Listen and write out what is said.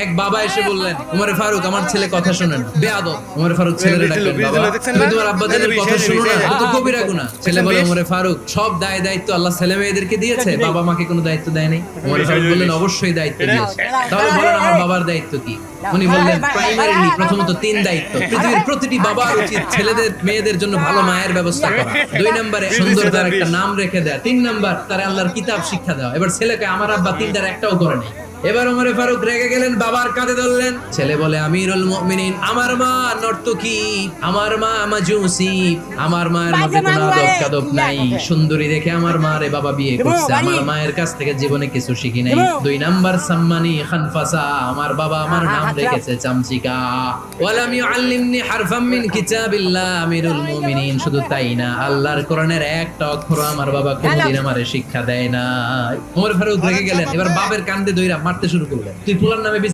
এক বাবা এসে বললেন, উমরে ফারুক আমার ছেলে কথা শোনেন, বেয়াদব। উমরে ফারুক ছেলেরে ডাকলেন, বাবা তুমি তোমার আব্বাজানের কথা শুনো না, এটা তো কবিরা গুনাহ। ছেলে বলে, উমরে ফারুক সব দায় দায়িত্ব আল্লাহ ছেলে মেয়েদেরকে দিয়েছে, বাবা মাকে কোনো দায়িত্ব দেয় নাই। উমরে ফারুক বললেন, অবশ্যই দায়িত্ব দিয়েছে। তাহলে বলেন আমার বাবার দায়িত্ব কি? উনি বললেন, প্রাইমারিলি প্রথমত 3 দায়িত্ব। পৃথিবীর প্রতিটি বাবার উচিত ছেলেদের মেয়েদের জন্য ভালো মায়ের ব্যবস্থা করা। 2 নম্বরে সুন্দর তার একটা নাম রেখে দেয়া। 3 নাম্বার তার আল্লাহর কিতাব শিক্ষা দেওয়া। এবার ছেলেকে আমার আব্বা 3টার একটাও করে নাই। এবার ওমরে ফারুক রেগে গেলেন, বাবার কাঁধে ধরলেন। ছেলে বলে, আমিরুল মুমিনিন, আমার মা নর্তকী, আমার মা মাজুসি, আমার মায়ের মধ্যে কোনো আদব কাদব নাই, সুন্দরী দেখে আমার মা রে বাবা বিয়ে করছে, আমার মায়ের কাছ থেকে জীবনে কিছু শিখি নাই। 2 নাম্বার সাম্মানি খানফাসা, আমার বাবা আমার নাম রেখেছে চামচিকা। ওয়ালাম ইউআল্লিমনি হারফাম মিন কিতাবিল্লাহ, আমিরুল মুমিনিন শুধু তাই না, আল্লাহর কোরআনের একটা অক্ষর আমার বাবা কোনদিন আমারে শিক্ষা দেয় না। ওমর ফারুক রেগে গেলেন, এবার বাপের কান্দে দইরা মারতে শুরু করলেন। তুই ফুলার নামে